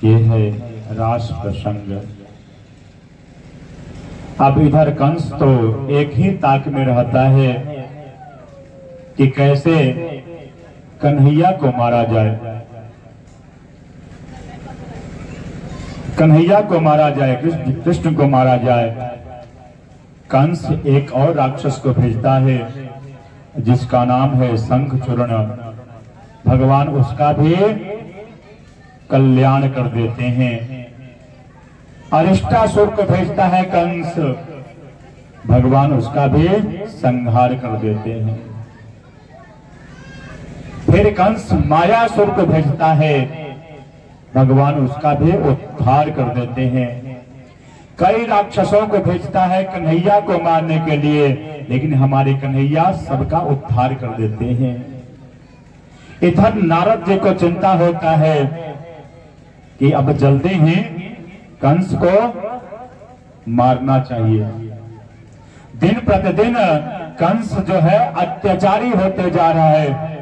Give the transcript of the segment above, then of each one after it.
ये है रास प्रसंग। अब इधर कंस तो एक ही ताक में रहता है कि कैसे कन्हैया को मारा जाए, कन्हैया को मारा जाए, कृष्ण को मारा जाए। कंस एक और राक्षस को भेजता है जिसका नाम है शंखचूर्ण। भगवान उसका भी कल्याण कर देते हैं। अरिष्टासुर को भेजता है कंस, भगवान उसका भी संहार कर देते हैं। फिर कंस मायासुर को भेजता है, भगवान उसका भी उद्धार कर देते हैं। कई राक्षसों को भेजता है कन्हैया को मारने के लिए, लेकिन हमारे कन्हैया सबका उद्धार कर देते हैं। इधर नारद जी को चिंता होता है कि अब जल्दी ही कंस को मारना चाहिए। दिन प्रतिदिन कंस जो है अत्याचारी होते जा रहा है,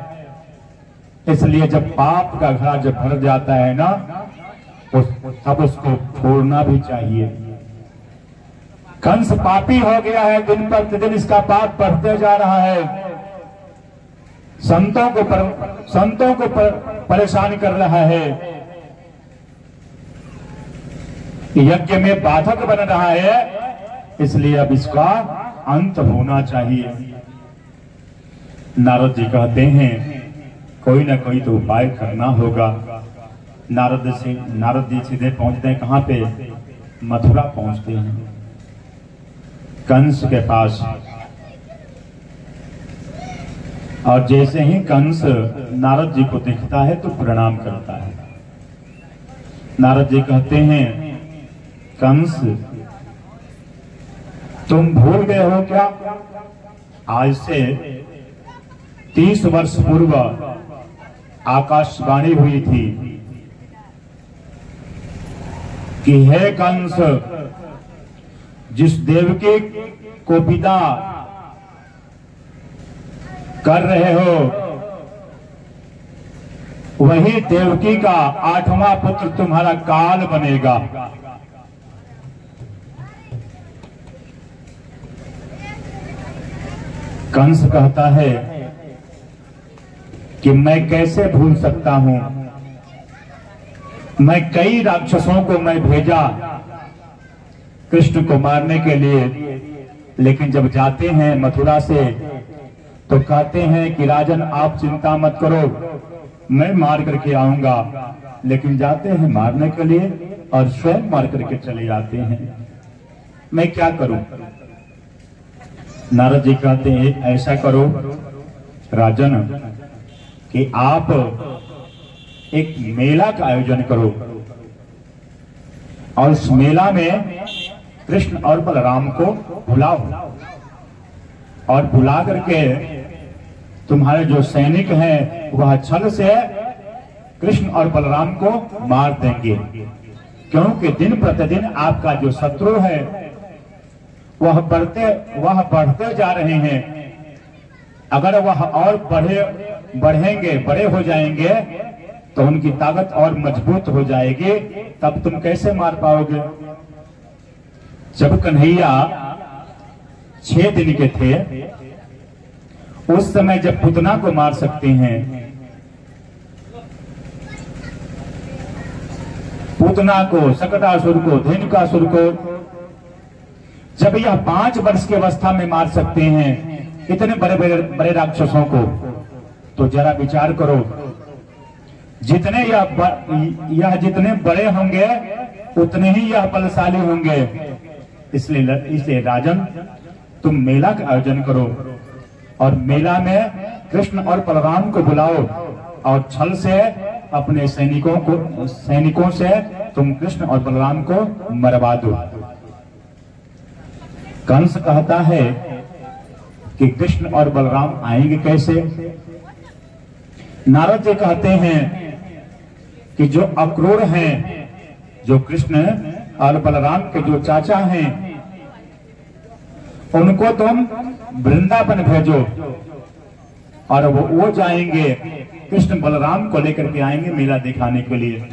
इसलिए जब पाप का घड़ा जब भर जाता है ना, तब उसको फोड़ना भी चाहिए। कंस पापी हो गया है, दिन प्रतिदिन इसका पाप बढ़ते जा रहा है। संतों को परेशान कर रहा है, यज्ञ में बाधक बन रहा है, इसलिए अब इसका अंत होना चाहिए। नारद जी कहते हैं कोई ना कोई तो उपाय करना होगा। नारद जी सीधे पहुंचते हैं कहां पे? मथुरा पहुंचते हैं कंस के पास। और जैसे ही कंस नारद जी को देखता है तो प्रणाम करता है। नारद जी कहते हैं कंस तुम भूल गए हो क्या? आज से 30 वर्ष पूर्व आकाशवाणी हुई थी कि हे कंस, जिस देवकी को विदा कर रहे हो वही देवकी का 8वां पुत्र तुम्हारा काल बनेगा। कंस कहता है कि मैं कैसे भूल सकता हूं, मैं कई राक्षसों को मैं भेजा कृष्ण को मारने के लिए, लेकिन जब जाते हैं मथुरा से तो कहते हैं कि राजन आप चिंता मत करो, मैं मार करके आऊंगा। लेकिन जाते हैं मारने के लिए और स्वयं मार करके चले जाते हैं। मैं क्या करूं? नारद जी कहते हैं ऐसा करो राजन कि आप एक मेला का आयोजन करो और उस मेला में कृष्ण और बलराम को बुलाओ, और बुला करके तुम्हारे जो सैनिक हैं वह छल से कृष्ण और बलराम को मार देंगे, क्योंकि दिन प्रतिदिन आपका जो शत्रु है वह बढ़ते जा रहे हैं। अगर वह और बड़े हो जाएंगे तो उनकी ताकत और मजबूत हो जाएगी, तब तुम कैसे मार पाओगे? जब कन्हैया 6 दिन के थे उस समय जब पुतना को मार सकते हैं, पुतना को, शकटासुर को, धेनुकासुर को, जब यह 5 वर्ष की अवस्था में मार सकते हैं इतने बड़े राक्षसों को, तो जरा विचार करो जितने यह जितने बड़े होंगे उतने ही यह बलशाली होंगे। इसलिए राजन तुम मेला का आयोजन करो और मेला में कृष्ण और बलराम को बुलाओ और छल से अपने सैनिकों से तुम कृष्ण और बलराम को मरवा दो। कंस कहता है कि कृष्ण और बलराम आएंगे कैसे? नारद जी कहते हैं कि जो अक्रूर हैं, जो कृष्ण और बलराम के जो चाचा हैं, उनको तुम वृंदावन भेजो और वो जाएंगे कृष्ण बलराम को लेकर के आएंगे मेला दिखाने के लिए।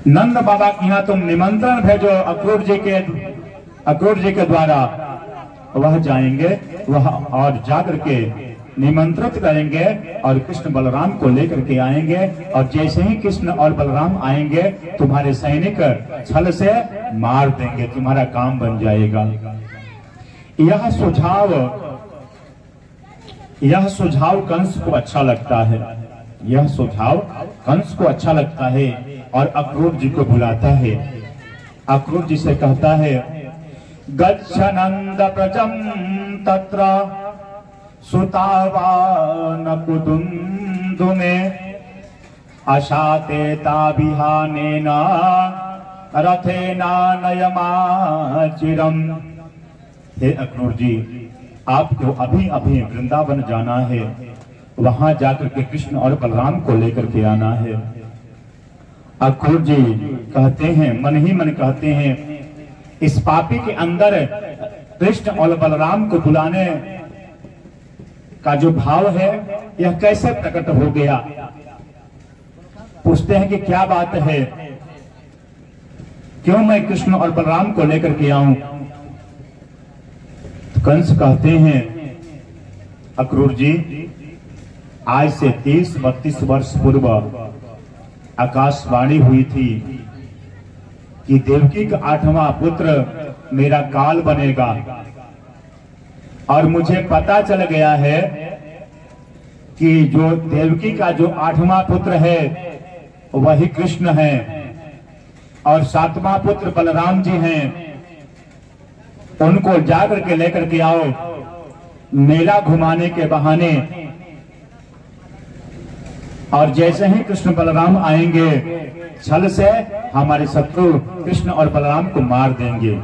नंद बाबा के यहाँ तुम निमंत्रण भेजो अक्रूर जी के द्वारा, वह जाएंगे, वह और जाकर के निमंत्रित करेंगे और कृष्ण बलराम को लेकर के आएंगे। और जैसे ही कृष्ण और बलराम आएंगे तुम्हारे सैनिक छल से मार देंगे, तुम्हारा काम बन जाएगा। यह सुझाव कंस को अच्छा लगता है, यह सुझाव कंस को अच्छा लगता है और अक्रूर जी को बुलाता है। अक्रूर जी से कहता है, गच्छ नंद प्रजम तत्र सुतावान कुदुंदुमे अशाते ताभिहानेन रथेना नयमाचिरम। हे अक्रूर जी, आपको अभी अभी वृंदावन जाना है, वहां जाकर के कृष्ण और बलराम को लेकर के आना है। अक्रूर जी कहते हैं, मन ही मन कहते हैं, इस पापी के अंदर कृष्ण और बलराम को बुलाने का जो भाव है यह कैसे प्रकट हो गया। पूछते हैं कि क्या बात है, क्यों मैं कृष्ण और बलराम को लेकर के आऊं। तो कंस कहते हैं, अक्रूर जी, आज से 30-32 वर्ष पूर्व आकाशवाणी हुई थी कि देवकी का 8वां पुत्र मेरा काल बनेगा, और मुझे पता चल गया है कि जो देवकी का जो 8वां पुत्र है वही कृष्ण है, और 7वां पुत्र बलराम जी हैं। उनको जाकर के लेकर के आओ मेला घुमाने के बहाने, और जैसे ही कृष्ण बलराम आएंगे छल से हमारे शत्रु कृष्ण और बलराम को मार देंगे।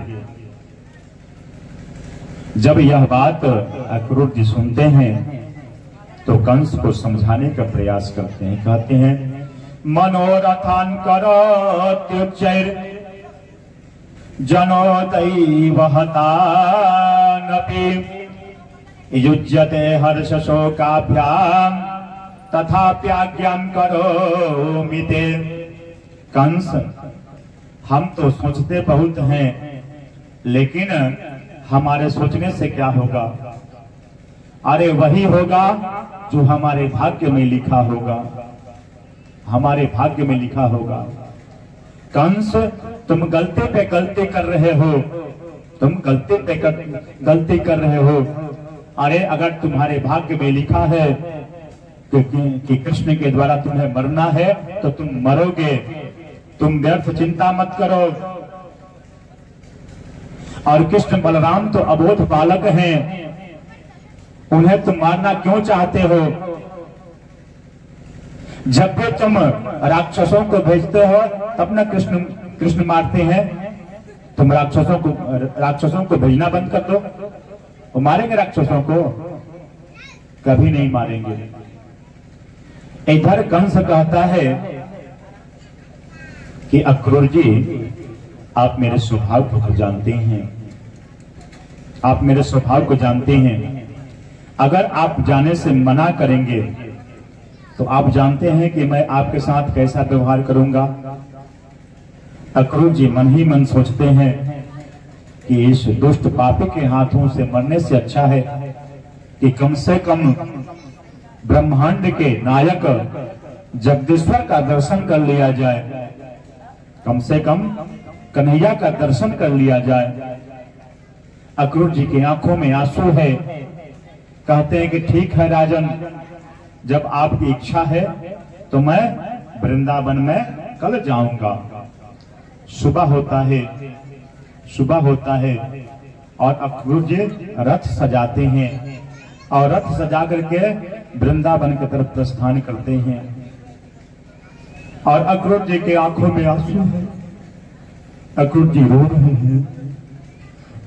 जब यह बात अक्रूर जी सुनते हैं तो कंस को समझाने का प्रयास करते हैं। कहते हैं, मनोरथान करोत्युच्चैर जनो दैवहतानपि युज्यते हर्ष शोकाभ्याम तथाप्याज्ञां करोमि ते। कंस, हम तो सोचते बहुत हैं, लेकिन हमारे सोचने से क्या होगा। अरे वही होगा जो हमारे भाग्य में लिखा होगा, हमारे भाग्य में लिखा होगा। कंस, तुम गलती पे गलती कर रहे हो, तुम गलती पे गलती कर रहे हो। अरे अगर तुम्हारे भाग्य में लिखा है कि कृष्ण के द्वारा तुम्हें मरना है तो तुम मरोगे, तुम व्यर्थ चिंता मत करो। और कृष्ण बलराम तो अबोध बालक हैं, उन्हें तुम मारना क्यों चाहते हो। जब भी तुम राक्षसों को भेजते हो तब न कृष्ण मारते हैं। तुम राक्षसों को भेजना बंद कर दो, वो मारेंगे राक्षसों को, कभी नहीं मारेंगे। इधर कंस कहता है कि अक्रूर जी, आप मेरे स्वभाव को जानते हैं, आप मेरे स्वभाव को जानते हैं। अगर आप जाने से मना करेंगे तो आप जानते हैं कि मैं आपके साथ कैसा व्यवहार करूंगा। अक्रूर जी मन ही मन सोचते हैं कि इस दुष्ट पापी के हाथों से मरने से अच्छा है कि कम से कम ब्रह्मांड के नायक जगदीश्वर का दर्शन कर लिया जाए, कम से कम कन्हैया का दर्शन कर लिया जाए। अक्रूर जी की आंखों में आंसू है। कहते हैं कि ठीक है राजन, जब आपकी इच्छा है तो मैं वृंदावन में कल जाऊंगा। सुबह होता है, सुबह होता है और अक्रूर जी रथ सजाते हैं और रथ सजा करके वृंदावन की तरफ प्रस्थान करते हैं। और अक्रूर जी के आंखों में आंसू है, अक्रूर जी रो रहे हैं।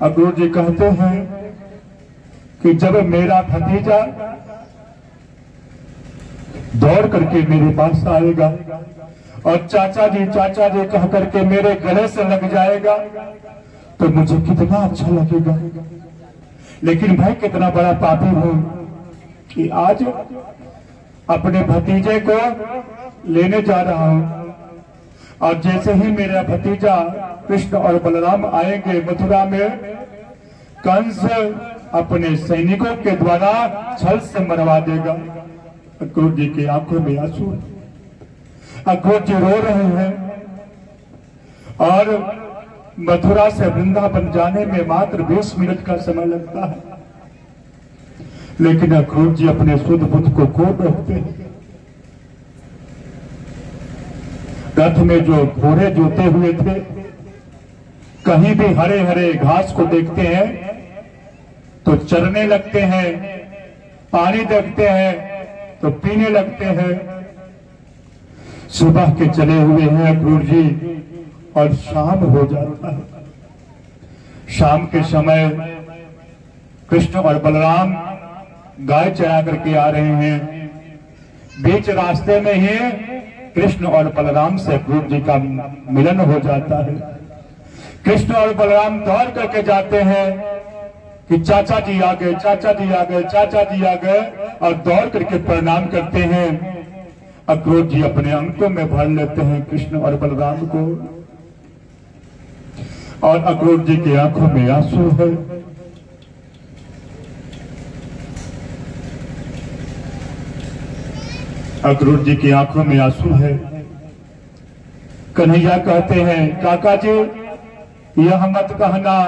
अक्रूर जी कहते हैं कि जब मेरा भतीजा दौड़ करके मेरे पास आएगा और चाचा जी कह करके मेरे गले से लग जाएगा तो मुझे कितना अच्छा लगेगा। लेकिन मैं कितना बड़ा पापी हूं कि आज अपने भतीजे को लेने जा रहा हूं। और जैसे ही मेरा भतीजा कृष्ण और बलराम आएंगे मथुरा में, कंस अपने सैनिकों के द्वारा छल से मरवा देगा। अक्रूर जी की आंखों में आंसू, अक्रूर जी रो रहे हैं और मथुरा से वृंदावन जाने में मात्र 20 मिनट का समय लगता है, लेकिन अक्रूर जी अपने शुद्ध बुद्ध को खो बैठते हैं। रथ में जो घोड़े जोते हुए थे, कहीं भी हरे हरे घास को देखते हैं तो चरने लगते हैं, पानी देखते हैं तो पीने लगते हैं। सुबह के चले हुए हैं अक्रूर जी और शाम हो जाता है। शाम के समय कृष्ण और बलराम गाय चरा करके आ रहे हैं। बीच रास्ते में ही कृष्ण और बलराम से अक्रूर जी का मिलन हो जाता है। कृष्ण और बलराम दौड़ करके जाते हैं कि चाचा जी आ गए, चाचा जी आ गए, चाचा जी आ गए, और दौड़ करके प्रणाम करते हैं। अक्रूर जी अपने अंकों में भर लेते हैं कृष्ण और बलराम को, और अक्रूर जी की आंखों में आंसू है। अक्रूर जी की आंखों में आंसू है। कन्हैया कहते हैं, काका जी यह मत कहना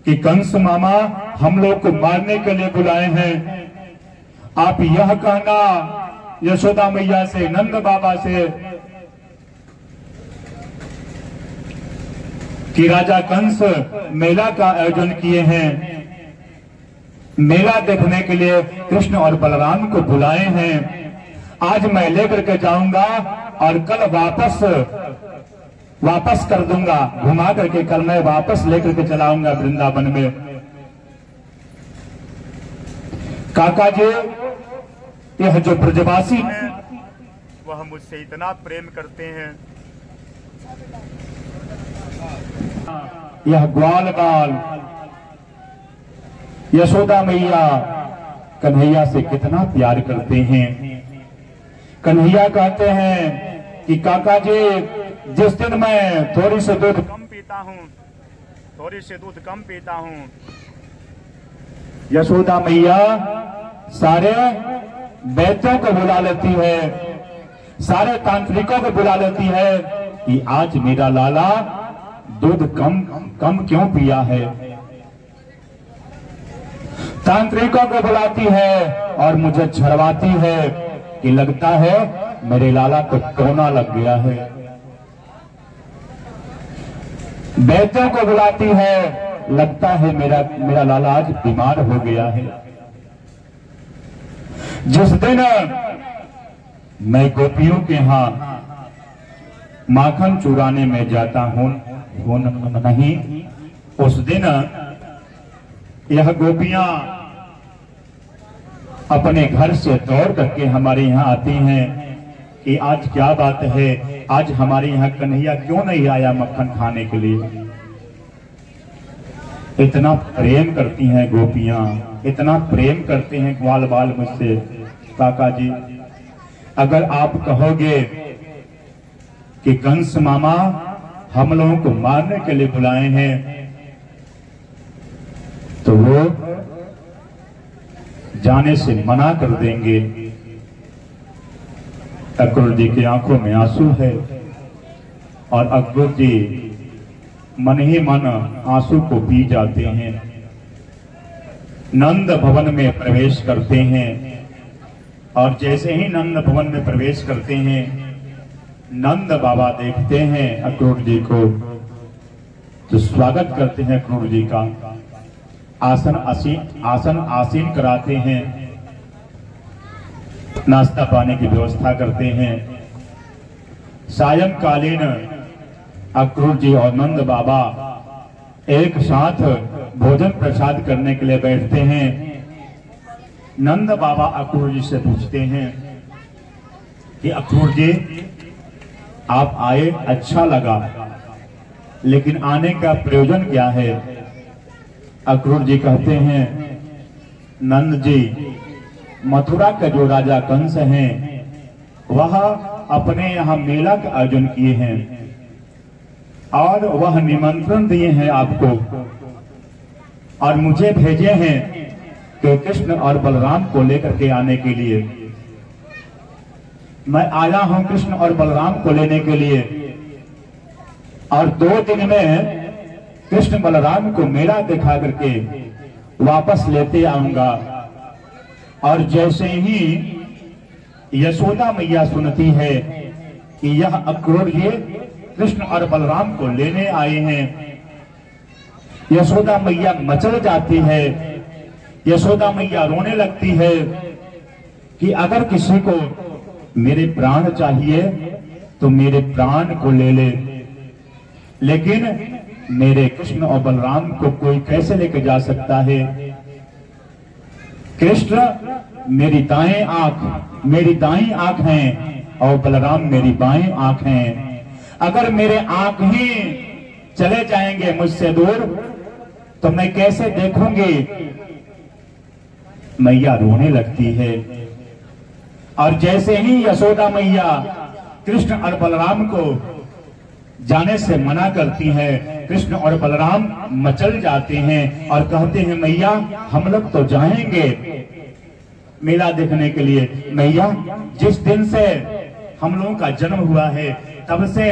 कि कंस मामा हम लोग को मारने के लिए बुलाए हैं। आप यह कहना यशोदा मैया से, नंद बाबा से कि राजा कंस मेला का आयोजन किए हैं, मेला देखने के लिए कृष्ण और बलराम को बुलाए हैं। आज मैं लेकर के जाऊंगा और कल वापस कर दूंगा, घुमा करके कल मैं वापस लेकर के चलाऊंगा वृंदावन में। काका जी यह जो ब्रजवासी हैं वह मुझसे इतना प्रेम करते हैं, यह ग्वाल बाल यशोदा मैया कन्हैया से कितना प्यार करते हैं। कन्हैया कहते हैं कि काका जी जिस दिन मैं थोड़ी से दूध कम पीता हूँ, यशोदा मैया सारे वैद्यों को बुला लेती है, सारे तांत्रिकों को बुला लेती है कि आज मेरा लाला दूध कम क्यों पिया है। तांत्रिकों को बुलाती है और मुझे झड़वाती है कि लगता है मेरे लाला को कोरोना लग गया है। वैद्यों को बुलाती है, लगता है मेरा लाला आज बीमार हो गया है। जिस दिन मैं गोपियों के यहां माखन चुराने में जाता हूं नहीं, उस दिन यह गोपियां अपने घर से दौड़ करके हमारे यहाँ आती हैं कि आज क्या बात है, आज हमारे यहाँ कन्हैया क्यों नहीं आया मक्खन खाने के लिए। इतना प्रेम करती हैं गोपियां, इतना प्रेम करते हैं ग्वाल बाल मुझसे। काका जी अगर आप कहोगे कि कंस मामा हम लोगों को मारने के लिए बुलाए हैं, तो वो जाने से मना कर देंगे। अक्रूर जी की आंखों में आंसू है और अक्रूर जी मन ही मन आंसू को पी जाते हैं। नंद भवन में प्रवेश करते हैं और जैसे ही नंद भवन में प्रवेश करते हैं, नंद बाबा देखते हैं अक्रूर जी को, तो स्वागत करते हैं अक्रूर जी का। आसन आसीन कराते हैं, नाश्ता पाने की व्यवस्था करते हैं। सायंकालीन अक्रूर जी और नंद बाबा एक साथ भोजन प्रसाद करने के लिए बैठते हैं। नंद बाबा अक्रूर जी से पूछते हैं कि अक्रूर जी आप आए, अच्छा लगा, लेकिन आने का प्रयोजन क्या है। अक्रूर जी कहते हैं, नंद जी मथुरा का जो राजा कंस हैं वह अपने यहाँ मेला का आयोजन किए हैं और वह निमंत्रण दिए हैं आपको और मुझे भेजे हैं कि कृष्ण और बलराम को लेकर के आने के लिए। मैं आया हूं कृष्ण और बलराम को लेने के लिए और 2 दिन में कृष्ण बलराम को मेला दिखा करके वापस लेते आऊंगा। और जैसे ही यशोदा मैया सुनती है कि यह अक्रूर ये कृष्ण और बलराम को लेने आए हैं, यशोदा मैया मचल जाती है। यशोदा मैया रोने लगती है कि अगर किसी को मेरे प्राण चाहिए तो मेरे प्राण को ले ले, लेकिन मेरे कृष्ण और बलराम को कोई कैसे लेकर जा सकता है। कृष्ण मेरी दाईं आंख हैं और बलराम मेरी बाईं आंख हैं। अगर मेरे आंख ही चले जाएंगे मुझसे दूर तो मैं कैसे देखूंगी। मैया रोने लगती है और जैसे ही यशोदा मैया कृष्ण और बलराम को जाने से मना करती है, कृष्ण और बलराम मचल जाते हैं और कहते हैं मैया हम लोग तो जाएंगे मेला देखने के लिए। मैया जिस दिन से हम लोगों का जन्म हुआ है तब से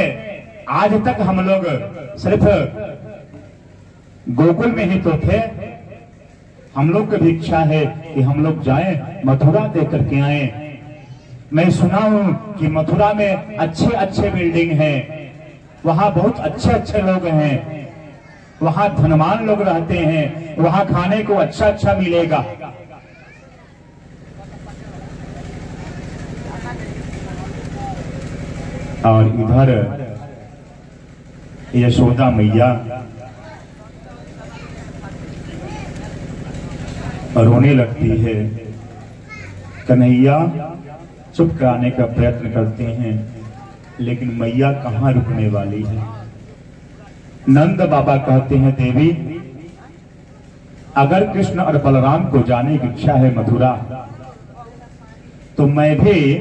आज तक हम लोग सिर्फ गोकुल में ही तो थे। हम लोग की भी इच्छा है कि हम लोग जाएं मथुरा देख करके आए। मैं सुना हूं कि मथुरा में अच्छे अच्छे बिल्डिंग हैं, वहां बहुत अच्छे अच्छे लोग हैं, वहां धनवान लोग रहते हैं, वहां खाने को अच्छा अच्छा मिलेगा। और इधर यशोदा मैया रोने लगती है। कन्हैया चुप कराने का प्रयत्न करते हैं लेकिन मैया कहां रुकने वाली है। नंद बाबा कहते हैं देवी अगर कृष्ण और बलराम को जाने की इच्छा है मथुरा तो मैं भी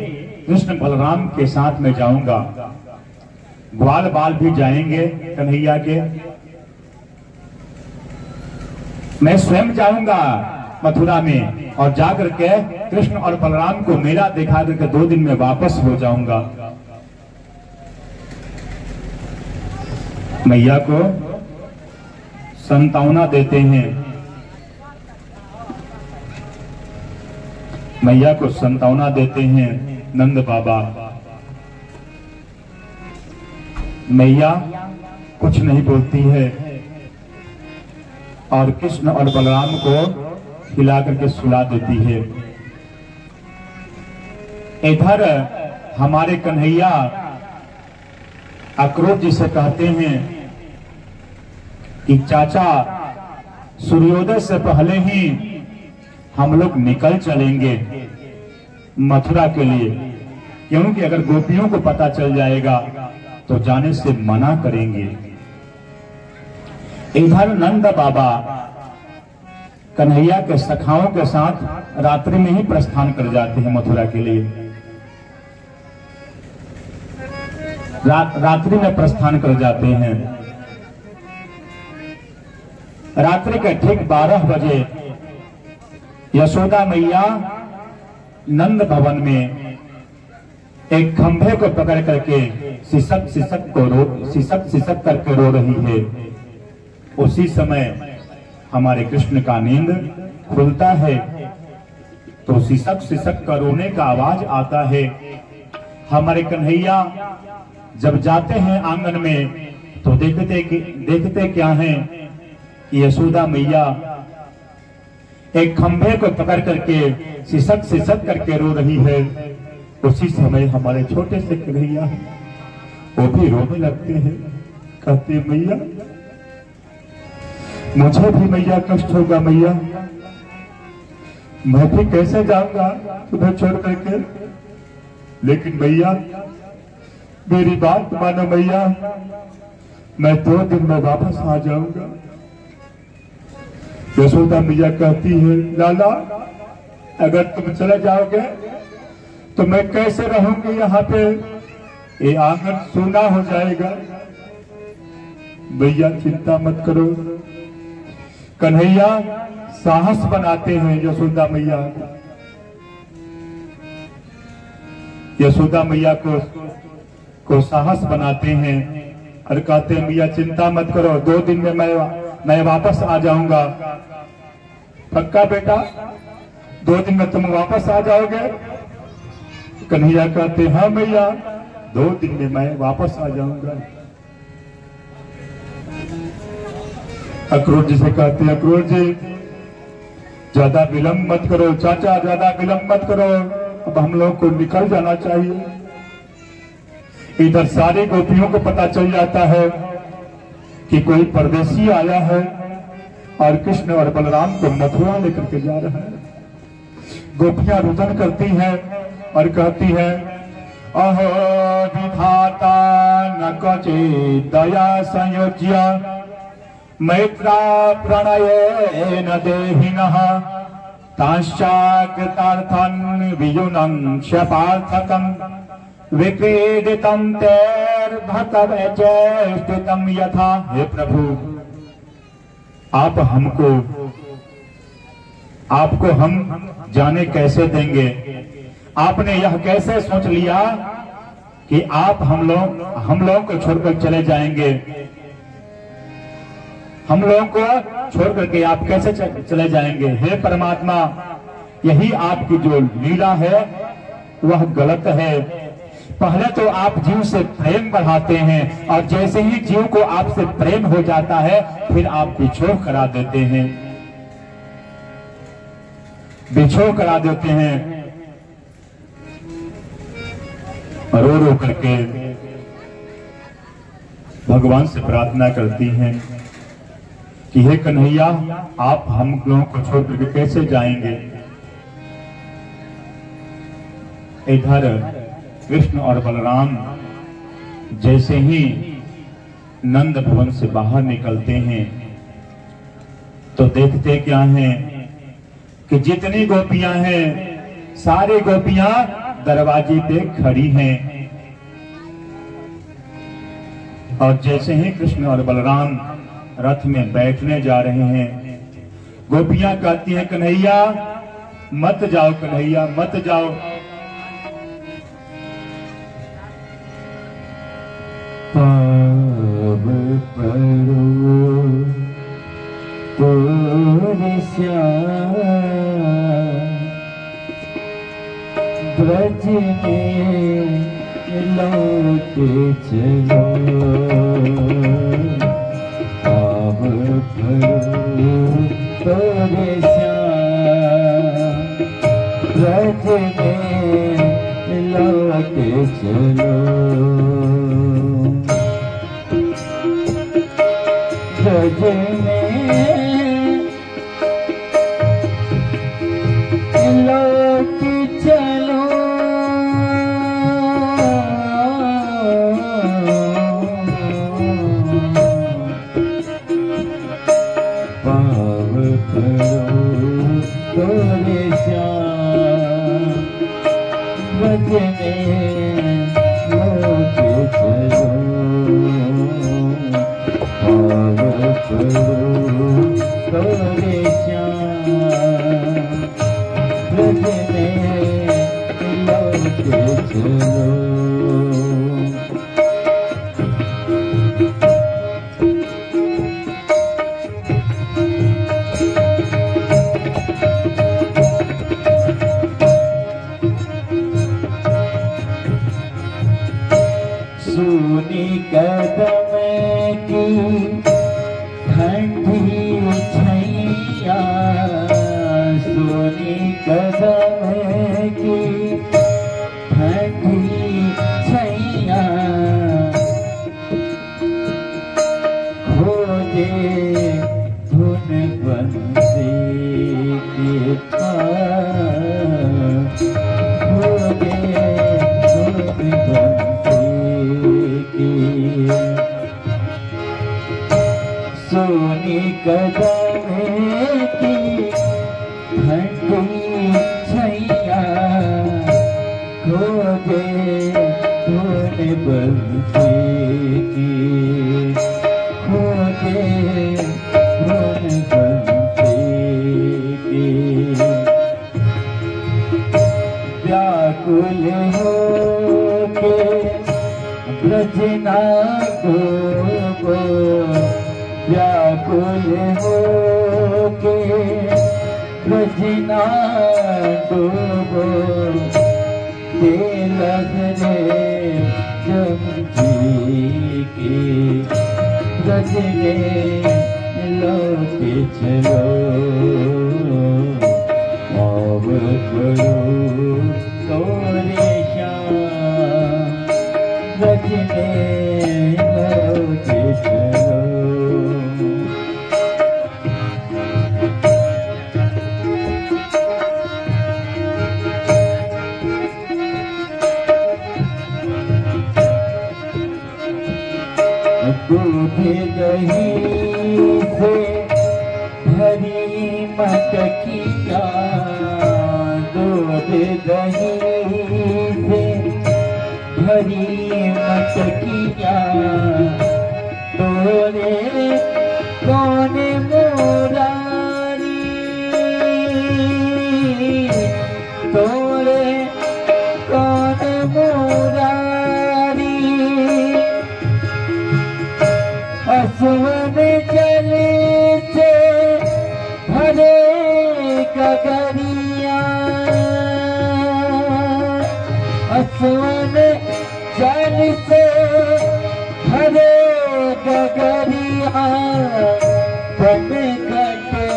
कृष्ण बलराम के साथ में जाऊंगा। ग्वाल बाल भी जाएंगे कन्हैया के, मैं स्वयं जाऊंगा मथुरा में और जाकर के कृष्ण और बलराम को मेला दिखा करके 2 दिन में वापस हो जाऊंगा। मैया को संतावना देते हैं, मैया को संतावना देते हैं नंद बाबा। मैया कुछ नहीं बोलती है और कृष्ण और बलराम को हिला करके सुला देती है। इधर हमारे कन्हैया अक्रूर जी से कहते हैं कि चाचा सूर्योदय से पहले ही हम लोग निकल चलेंगे मथुरा के लिए, क्योंकि अगर गोपियों को पता चल जाएगा तो जाने से मना करेंगे। इधर नंद बाबा कन्हैया के सखाओं के साथ रात्रि में ही प्रस्थान कर जाते हैं मथुरा के लिए। रात्रि में प्रस्थान कर जाते हैं। रात्रि के ठीक 12 बजे यशोदा मैया नंद भवन में एक खंभे को पकड़ करके सिसक सिसक करके रो रही है। उसी समय हमारे कृष्ण का नींद खुलता है तो सिसक सिसक का रोने का आवाज आता है। हमारे कन्हैया जब जाते हैं आंगन में तो देखते क्या है कि यशोदा मैया एक खंभे को पकड़ करके सिसक करके रो रही है। उसी समय हमारे छोटे से कन्हैया वो भी रोने लगते हैं, कहते मैया मुझे भी मैया कष्ट होगा, मैया मैं भी कैसे जाऊंगा तुम्हें छोड़ करके, लेकिन मैया मेरी बात मानो मैया, मैं 2 दिन में वापस आ जाऊंगा। यशोदा मैया कहती है लाला अगर तुम चले जाओगे तो मैं कैसे रहूंगी यहाँ पे, ये आंगन सूना हो जाएगा। भैया चिंता मत करो। कन्हैया साहस बनाते हैं यशोदा मैया। यशोदा मैया को साहस बनाते हैं और कहते हैं भैया चिंता मत करो, 2 दिन में मैं वापस आ जाऊंगा। पक्का बेटा 2 दिन में तुम वापस आ जाओगे? कन्हैया कहते हाँ मैया 2 दिन में मैं वापस आ जाऊंगा। अक्रूर जी से कहते हैं अक्रूर जी ज्यादा विलंब मत करो, चाचा ज्यादा विलंब मत करो, अब हम लोग को निकल जाना चाहिए। इधर सारी गोपियों को पता चल जाता है कि कोई परदेसी आया है और कृष्ण और बलराम को मथुरा लेकर के जा रहा है। गोपियां रुदन करती हैं और कहती है अहो विधाता न क्वचित् दया संयोज्य मैत्रा प्रणये न देहिनः तांश्चाकृतार्थं वियुनं क्षपार्थकं विक्रीडितं तैर्भक्तवैचेष्टितं यथा। हे प्रभु आपको हम जाने कैसे देंगे? आपने यह कैसे सोच लिया कि आप हम लोग को छोड़कर चले जाएंगे? हम लोगों को छोड़ करके आप कैसे चले जाएंगे? हे परमात्मा यही आपकी जो लीला है वह गलत है। पहले तो आप जीव से प्रेम बढ़ाते हैं और जैसे ही जीव को आपसे प्रेम हो जाता है फिर आप बिछोह करा देते हैं, बिछोह करा देते हैं। रो रो करके भगवान से प्रार्थना करती हैं कि हे कन्हैया आप हम लोगों को छोड़ करके कैसे जाएंगे? इधर कृष्ण और बलराम जैसे ही नंद भवन से बाहर निकलते हैं तो देखते क्या हैं कि जितनी गोपियां हैं सारी गोपियां दरवाजे पे खड़ी हैं। और जैसे ही कृष्ण और बलराम रथ में बैठने जा रहे हैं गोपियां कहती हैं कन्हैया मत जाओ, कन्हैया मत जाओ। पाव परो तोरे श्याम ब्रज में लौट चलो। पाव परो तोरे श्याम ब्रज में लौट चलो। ब्रज में लौट चलो। पाव परो तोरे श्याम ब्रज में लौट चलो। पाव परो तोरे श्याम ब्रज में लौट चलो। सूनी कदम की ठंडी छैया, सूनी कदम की ठंडी छैया, खोजे धुन बंसी की तार, खोजे धुन बंसी की। सोनी कदम की ठंडी छैया, खोजे धुन बंसी की खोजे धुन बंसी की व्याकुल हो के ब्रजना को व्याकुल हो के ब्रजना डूबो लगने जमजी की ब्रजने लौटे चलो अब करो तोरे श्याम ब्रजने लौटे चलो दूध दही से भरी मटकिया दूध दही से भरी मटकिया तोरे कौन मुरारी तोरे कौन मुरारी असवन जल से भरे गगरिया असवन जल से भरे गगरिया बन कटे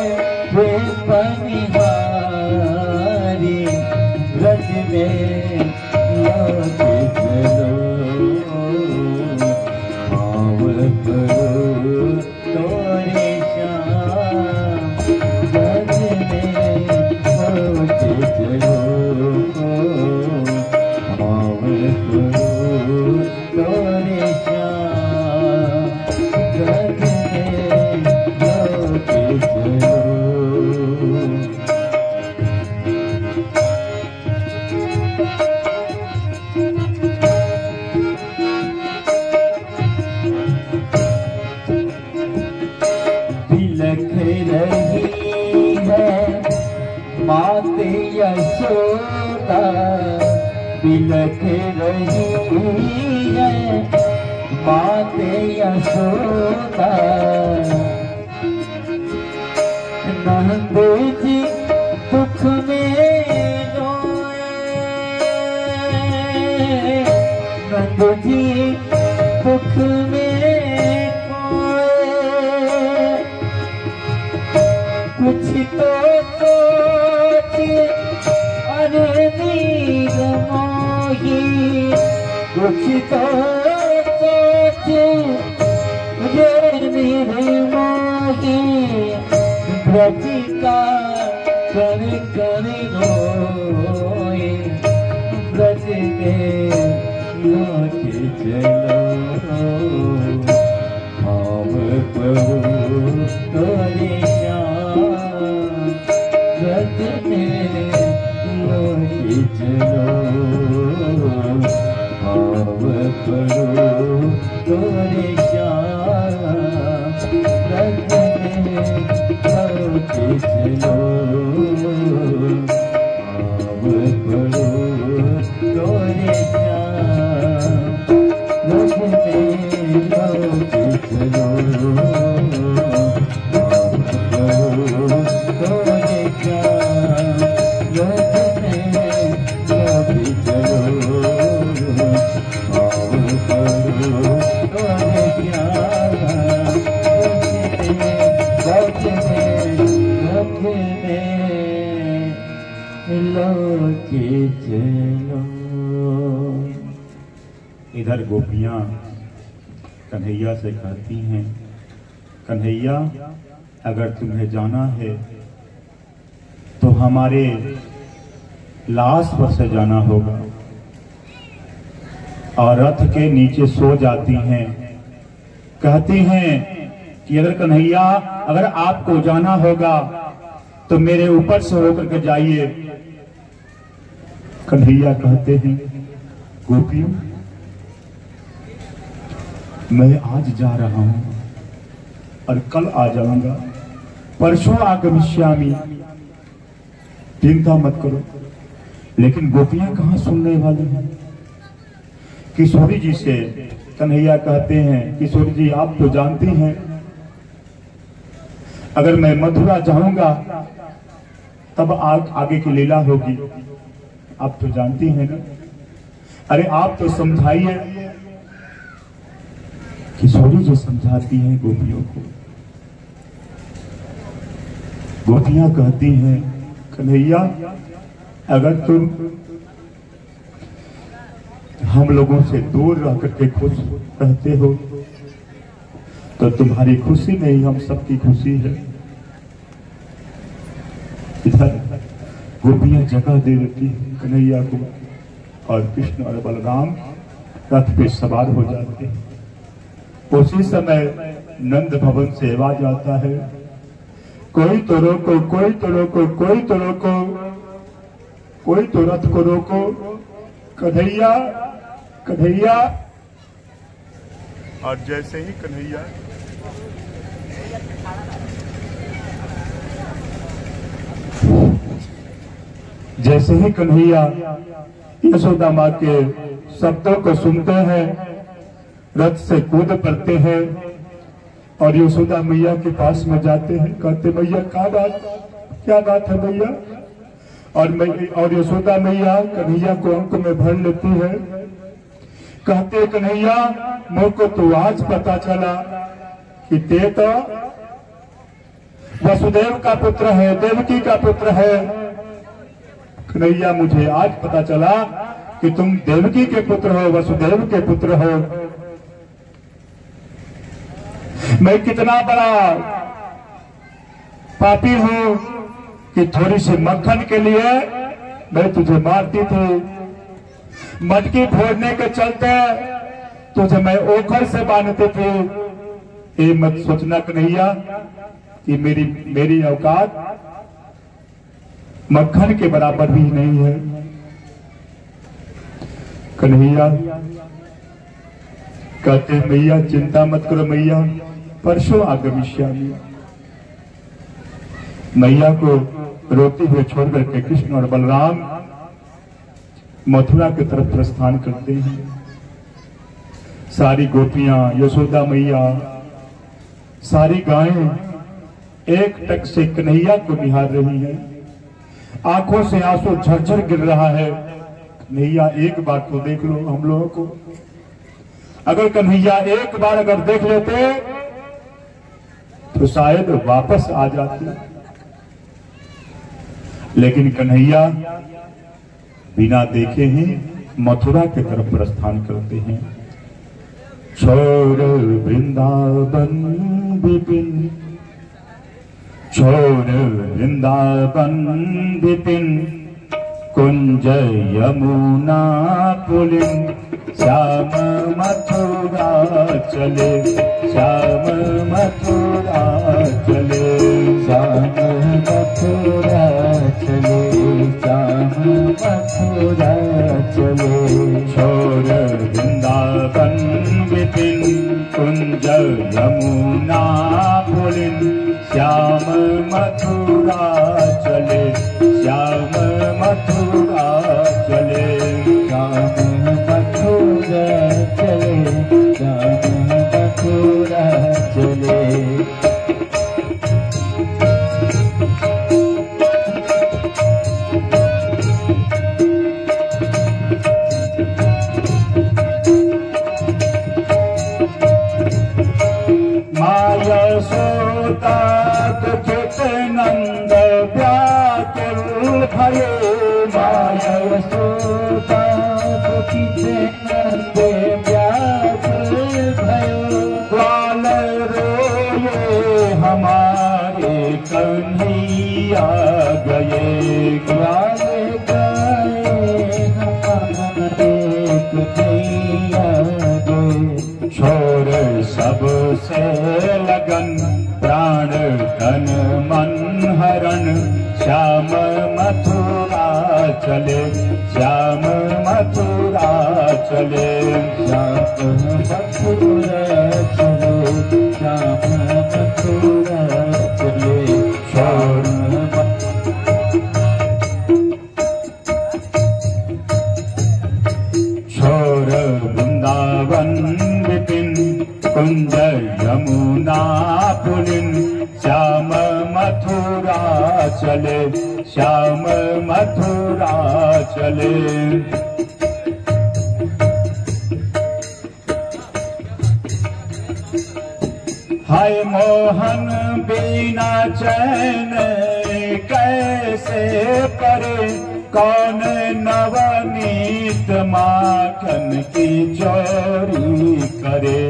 वे बनिहारी ब्रज में लौटे चलो तोरे श्याम ब्रज में लौटे चलो तोरे श्याम ब्रज में लौटे चलो बिलख रही है माते यशोदा बिलख रही है माते यशोदा नंद जी दुख में रोए नंद जी दुख में कुछ तो सोच अरे मीर मोही कुछ तो सोच रे मीर मोही ब्रज का कर कर रोए ब्रज में लौटे चलो हम प्रभु तोरे ब्रज में लौटे चलो आव करो तोरे श्याम ब्रज में लौटे चलो आव करो तोरे श्याम ब्रज में लौटे चलो इधर गोपियां कन्हैया से कहती हैं, कन्हैया अगर तुम्हें जाना है तो हमारे लाश पर से जाना होगा। और रथ के नीचे सो जाती हैं, कहती हैं कि अगर कन्हैया अगर आपको जाना होगा तो मेरे ऊपर से होकर के जाइए। कन्हैया कहते हैं, गोपियों मैं आज जा रहा हूं और कल आ जाऊंगा, परसों आगमिष्यामि, चिंता मत करो। लेकिन गोपियां कहां सुनने वाली हैं। किशोरी जी से कन्हैया कहते हैं, किशोरी जी आप तो जानती हैं, अगर मैं मथुरा जाऊंगा तब आगे की लीला होगी, आप तो जानती हैं ना। अरे आप तो समझाइए। किशोरी जी समझाती हैं गोपियों को। गोपियां कहती हैं, कन्हैया अगर तुम हम लोगों से दूर रह करके खुश रहते हो तो तुम्हारी खुशी में ही हम सबकी खुशी है। इधर गोपियां जगह दे देती है कन्हैया को और कृष्ण और बलराम रथ पे सवार हो जाते हैं। उसी समय नंद भवन से आवाज आता है, कोई तो रोको, कोई तो रोको, कोई तो रोको, कोई तो रथ को रोको, कन्हैया कन्हैया। और जैसे ही कन्हैया यशोदा माँ के शब्दों को सुनते हैं, रथ से कूद पड़ते हैं और यशोदा मैया के पास में जाते हैं। कहते मैया क्या बात है मैया। और यशोदा मैया कन्हैया को अंक में भर लेती है। कहते कन्हैया मुझको तो आज पता चला कि ते तो वसुदेव का पुत्र है, देवकी का पुत्र है। कन्हैया मुझे आज पता चला कि तुम देवकी के पुत्र हो, वसुदेव के पुत्र हो। मैं कितना बड़ा पापी हूं कि थोड़ी सी मक्खन के लिए मैं तुझे मारती थी, मटकी फोड़ने के चलते तुझे मैं ओखर से बांधती थी। ये मत सोचना कन्हैया कि मेरी औकात मक्खन के बराबर भी नहीं है। कन्हैया कहते मैया चिंता मत करो मैया, परसों आगमिष्यामि। मैया को रोते हुए छोड़ करके कृष्ण और बलराम मथुरा की तरफ प्रस्थान करते हैं। सारी गोपियां, यशोदा मैया, सारी गायें एक टक से कन्हैया को निहार रही हैं। आंखों से आंसू झरझर गिर रहा है। कन्हैया एक बार तो देख लो हम लोगों को। अगर कन्हैया एक बार अगर देख लेते तो शायद वापस आ जाते, लेकिन कन्हैया बिना देखे ही मथुरा की तरफ प्रस्थान करते हैं। छोड़ वृंदावन विपिन, छोड़ वृंदावन विपिन, कुंज यमुना पुलिन, श्याम मथुरा चले, श्याम मथुरा चले, श्याम मथुरा चले, श्याम मथुरा चले। छोड़ वृंदावन विपिन, कुंज यमुना पुलिन, श्याम मथुरा चले, श्याम मथुरा चले, श्याम मथुरा चले, श्याम मथुरा चले। माया सोता दुखित नंद व्याकुल भये, माया सोता दुखित नंद व्याकुल भयो। ग्वाल रोये हमारे कन्हैया गए, ग्वाल गाए हमारे कन्हैया गए। छोड़ सबसे लगन प्राण धन मन हरण, श्याम मथुरा चले, श्याम मथुरा चले, श्याम मथुरा वृंदावन विपिन कुंज यमुना पुलिन श्याम मथुरा चले, श्याम मथुरा चले। हाय मोहन बिना चैन कैसे परे, कौन नवनीत माखन की चोरी करे।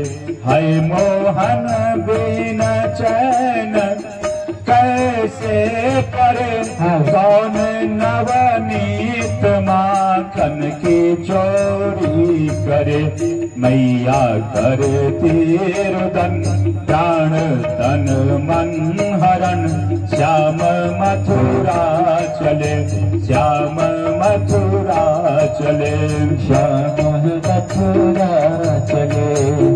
हाय मोहन बिना चैन कैसे परे, कौन नवनीत माखन की चोरी करे। मैया करती रुदन प्राण तन मन हरण, श्याम मथुरा चले, श्याम मथुरा चले। श्याम मथुरा चले,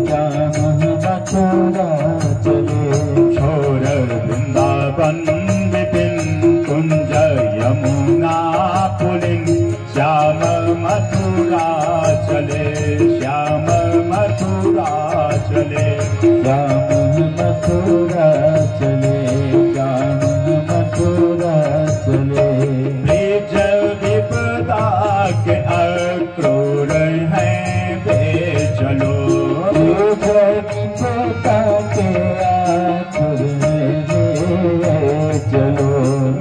श्याम मथुरा चले। छोर वृंदावन विपिन कुंज यमुना पुलिन श्याम मथुरा चले, श्याम मथुरा चले। श्याम मथुरा चले, श्याम मथुरा चले। ब्रिज विपदा के अक्रूर हैं वे चलो, ब्रिज विपदा के अक्रूर हैं वे चलो।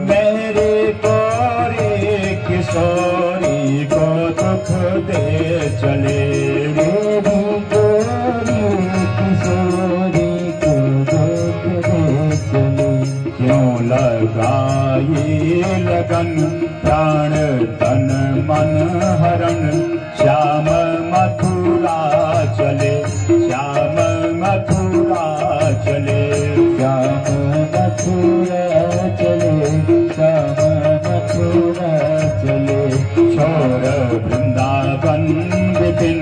मेरे गोरी किशोरी को दुख दे चले, मेरी गोरी किशोरी को दुख दे चले। क्यों लगाई लगन प्राण तन मन हरण, श्याम मथुरा चले, श्याम मथुरा चले। श्याम मथुरा चले, श्याम मथुरा चले। छोर वृंदावन विपिन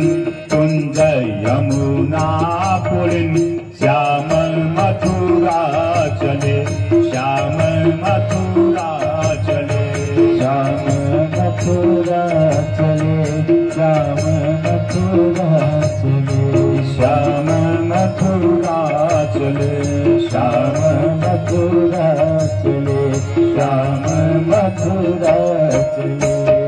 कुंज यमुना पुलिन श्याम मथुरा चले, श्याम मथुरा चले। श्याम मथुरा चले, श्याम मथुरा चले। श्याम मथुरा चले, श्याम मथुरा चले, श्याम मथुरा चले।